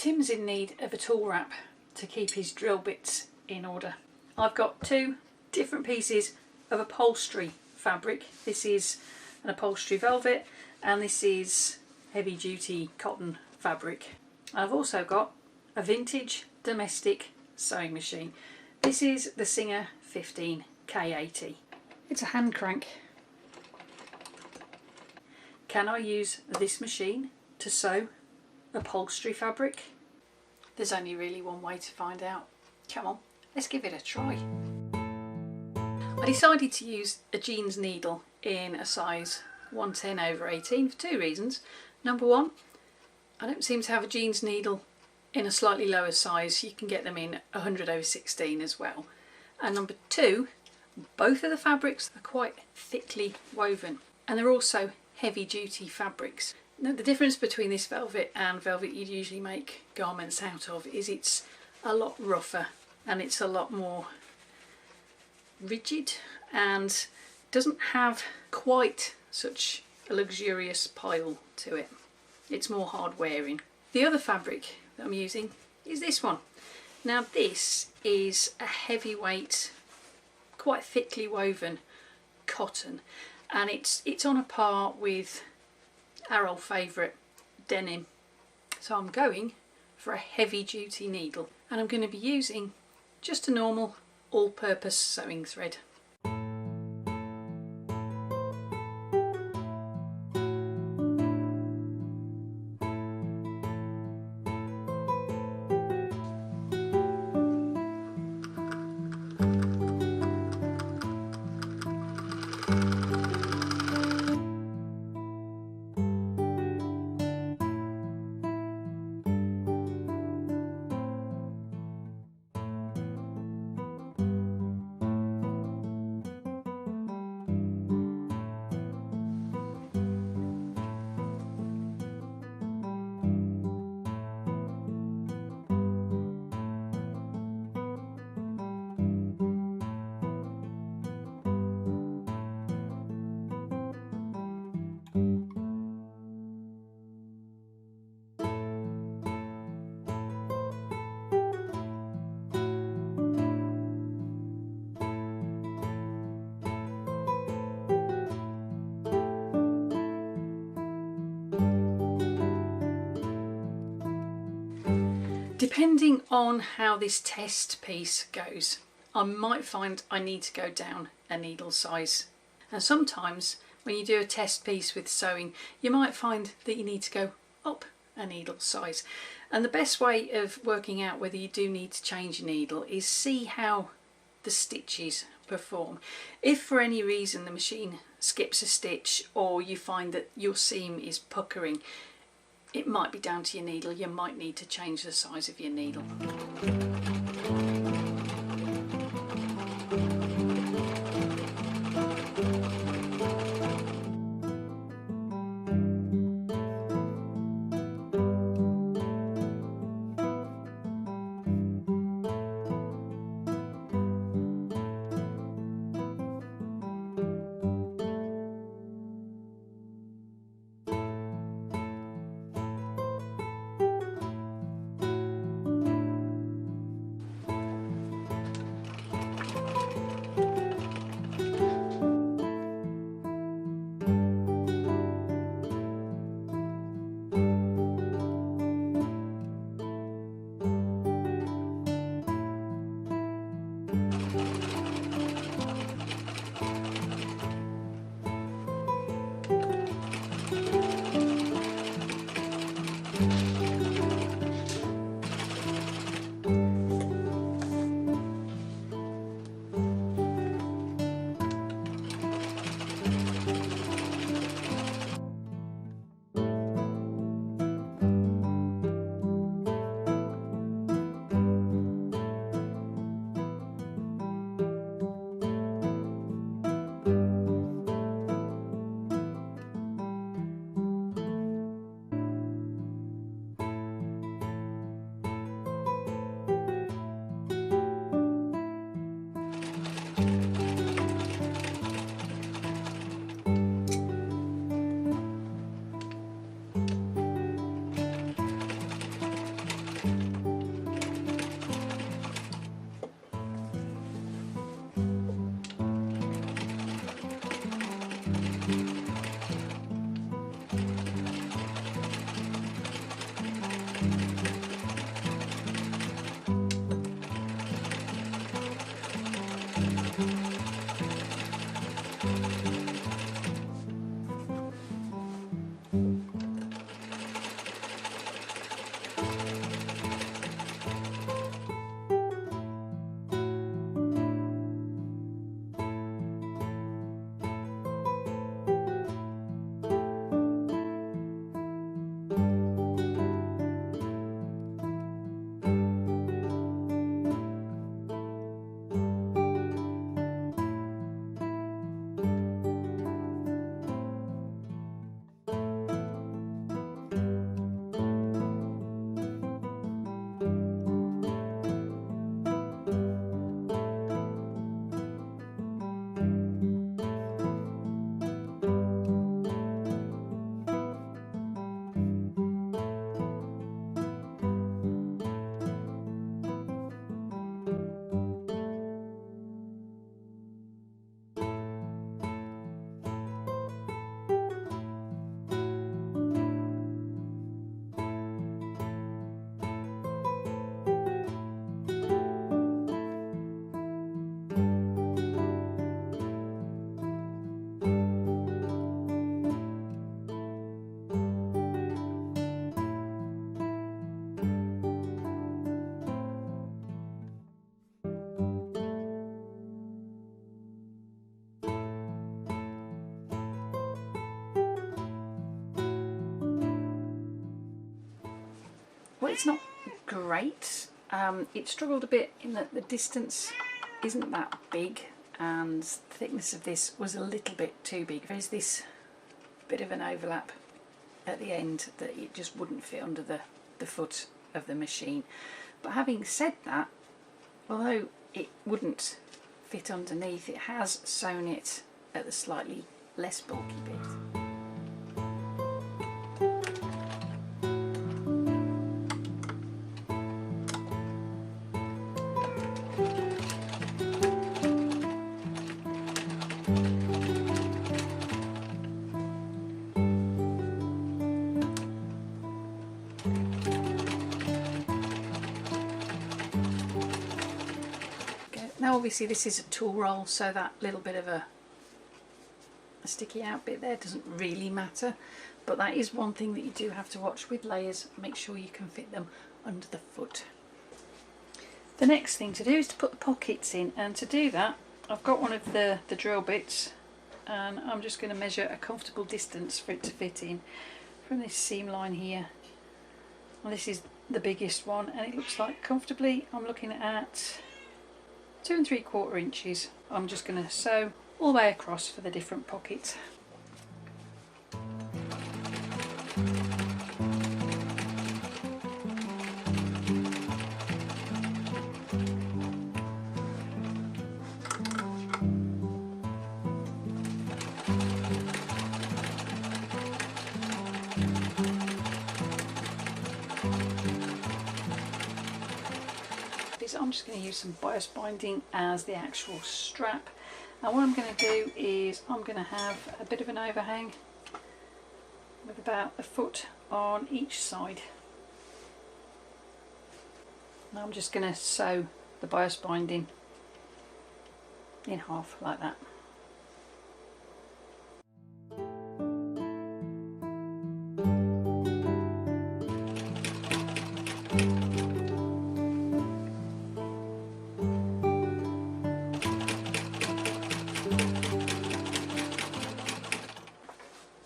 Tim's in need of a tool wrap to keep his drill bits in order. I've got two different pieces of upholstery fabric. This is an upholstery velvet and this is heavy duty cotton fabric. I've also got a vintage domestic sewing machine. This is the Singer 15 K80. It's a hand crank. Can I use this machine to sew upholstery fabric? There's only really one way to find out. Come on, let's give it a try. I decided to use a jeans needle in a size 110/18 for two reasons. Number one, I don't seem to have a jeans needle in a slightly lower size. You can get them in 100/16 as well. And number two, both of the fabrics are quite thickly woven and they're also heavy duty fabrics. Now, the difference between this velvet and velvet you'd usually make garments out of is it's a lot rougher and it's a lot more rigid and doesn't have quite such a luxurious pile to it. It's more hard wearing. The other fabric that I'm using is this one. Now this is a heavyweight, quite thickly woven cotton, and it's on a par with our old favourite denim. So I'm going for a heavy duty needle and I'm going to be using just a normal all-purpose sewing thread. Depending on how this test piece goes, I might find I need to go down a needle size. And sometimes when you do a test piece with sewing, you might find that you need to go up a needle size. And the best way of working out whether you do need to change a needle is see how the stitches perform. If for any reason the machine skips a stitch or you find that your seam is puckering, it might be down to your needle. You might need to change the size of your needle. Well, it's not great. It struggled a bit in that the distance isn't that big and the thickness of this was a little bit too big. There's this bit of an overlap at the end that it just wouldn't fit under the foot of the machine. But having said that, although it wouldn't fit underneath, it has sewn it at the slightly less bulky bit. Now obviously this is a tool roll, so that little bit of a sticky out bit there doesn't really matter, but that is one thing that you do have to watch with layers. Make sure you can fit them under the foot. The next thing to do is to put the pockets in, and to do that I've got one of the drill bits and I'm just going to measure a comfortable distance for it to fit in from this seam line here. Well, this is the biggest one and it looks like comfortably I'm looking at 2 3/4 inches. I'm just going to sew all the way across for the different pockets. I'm just going to use some bias binding as the actual strap, and what I'm going to do is I'm going to have a bit of an overhang with about a foot on each side. Now I'm just going to sew the bias binding in half like that.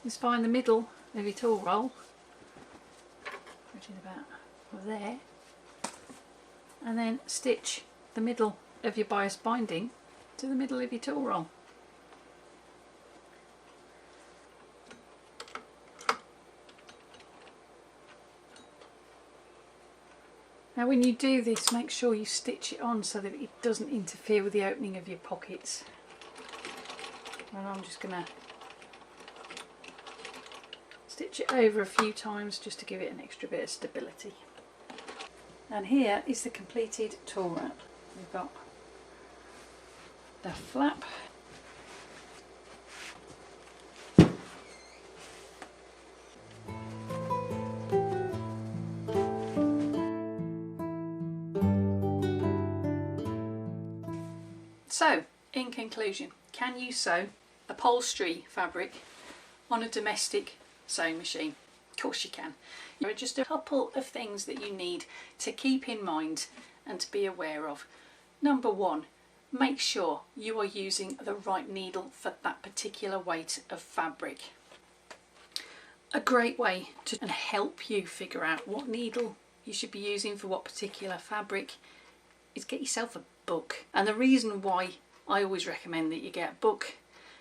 Just find the middle of your tool roll, which is about there, and then stitch the middle of your bias binding to the middle of your tool roll. Now when you do this, make sure you stitch it on so that it doesn't interfere with the opening of your pockets. And I'm just going to stitch it over a few times just to give it an extra bit of stability. And here is the completed tool wrap. We've got the flap, so in conclusion, can you sew upholstery fabric on a domestic sewing machine? Of course you can. There are just a couple of things that you need to keep in mind and to be aware of. Number one, make sure you are using the right needle for that particular weight of fabric. A great way to help you figure out what needle you should be using for what particular fabric is get yourself a book. And the reason why I always recommend that you get a book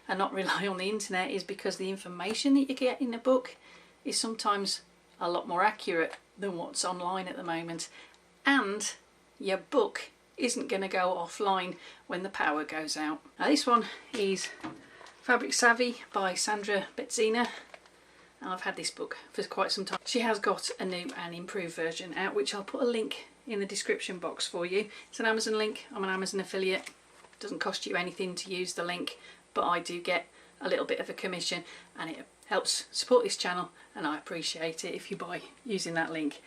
and not rely on the internet is because the information that you get in a book is sometimes a lot more accurate than what's online at the moment, and your book isn't going to go offline when the power goes out. Now this one is Fabric Savvy by Sandra Betzina, and I've had this book for quite some time. She has got a new and improved version out, which I'll put a link in the description box for you. It's an Amazon link. I'm an Amazon affiliate. It doesn't cost you anything to use the link, but I do get a little bit of a commission and it helps support this channel, and I appreciate it if you buy using that link.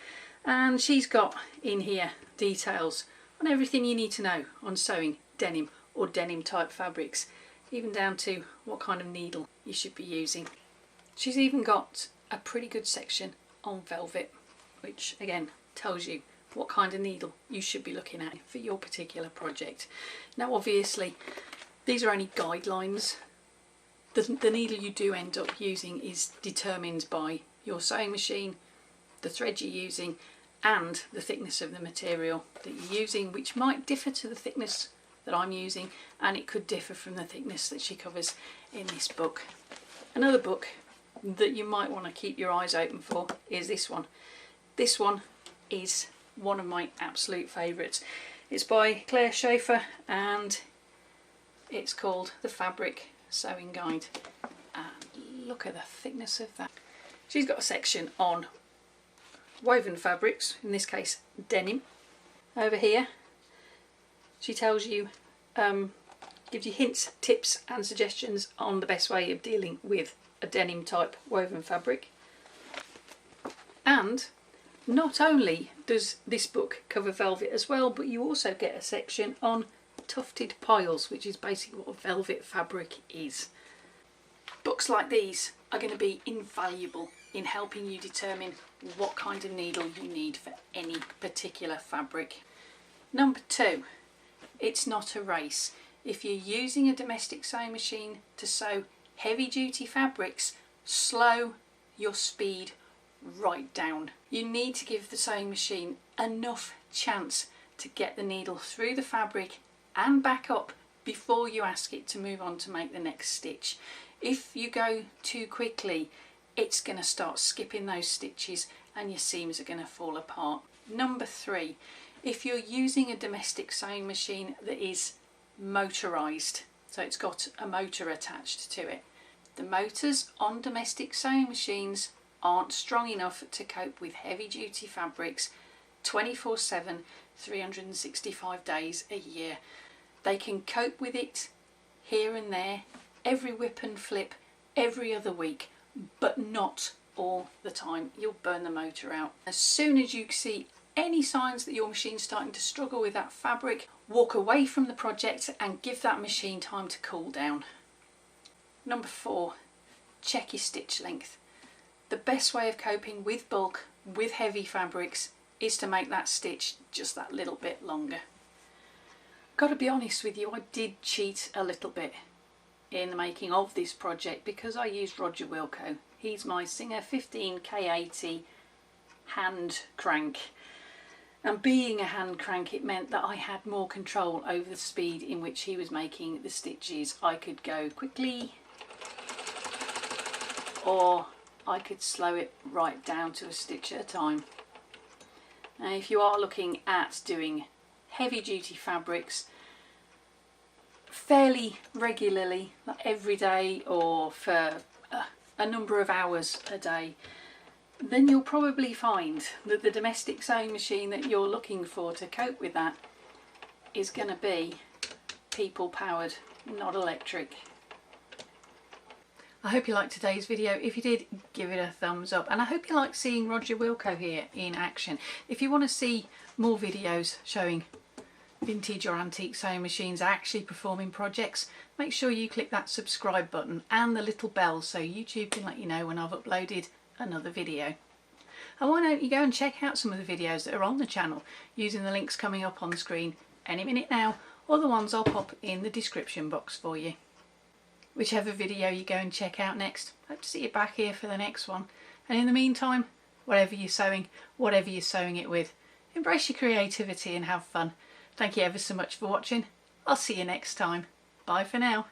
And she's got in here details on everything you need to know on sewing denim or denim type fabrics, even down to what kind of needle you should be using. She's even got a pretty good section on velvet, which again tells you what kind of needle you should be looking at for your particular project. Now obviously these are only guidelines. The needle you do end up using is determined by your sewing machine, the thread you're using, and the thickness of the material that you're using, which might differ to the thickness that I'm using, and it could differ from the thickness that she covers in this book. Another book that you might want to keep your eyes open for is this one. This one is one of my absolute favourites. It's by Claire Schaefer and it's called The Fabric Sewing Guide. And look at the thickness of that. She's got a section on woven fabrics, in this case denim. Over here she tells you, gives you hints, tips and suggestions on the best way of dealing with a denim type woven fabric. And not only does this book cover velvet as well, but you also get a section on tufted piles, which is basically what velvet fabric is. Books like these are going to be invaluable in helping you determine what kind of needle you need for any particular fabric. Number 2, it's not a race. If you're using a domestic sewing machine to sew heavy duty fabrics, slow your speed right down. You need to give the sewing machine enough chance to get the needle through the fabric and back up before you ask it to move on to make the next stitch. If you go too quickly, it's going to start skipping those stitches and your seams are going to fall apart. Number 3, if you're using a domestic sewing machine that is motorised, so it's got a motor attached to it, the motors on domestic sewing machines aren't strong enough to cope with heavy duty fabrics 24/7, 365 days a year. They can cope with it here and there, every whip and flip, every other week, but not all the time. You'll burn the motor out. As soon as you see any signs that your machine's starting to struggle with that fabric, walk away from the project and give that machine time to cool down. Number 4, check your stitch length. The best way of coping with bulk, with heavy fabrics, is to make that stitch just that little bit longer. Got to be honest with you, I did cheat a little bit in the making of this project because I used Roger Wilco. He's my Singer 15K80 hand crank. And being a hand crank, it meant that I had more control over the speed in which he was making the stitches. I could go quickly, or I could slow it right down to a stitch at a time. Now, if you are looking at doing heavy duty fabrics fairly regularly, like every day or for a number of hours a day, then you'll probably find that the domestic sewing machine that you're looking for to cope with that is going to be people powered, not electric. I hope you liked today's video. If you did, give it a thumbs up, and I hope you like seeing Roger Wilco here in action. If you want to see more videos showing vintage or antique sewing machines actually performing projects, make sure you click that subscribe button and the little bell so YouTube can let you know when I've uploaded another video. And why don't you go and check out some of the videos that are on the channel using the links coming up on the screen any minute now, or the ones I'll pop in the description box for you. Whichever video you go and check out next, hope to see you back here for the next one. And in the meantime, whatever you're sewing it with, embrace your creativity and have fun. Thank you ever so much for watching. I'll see you next time. Bye for now.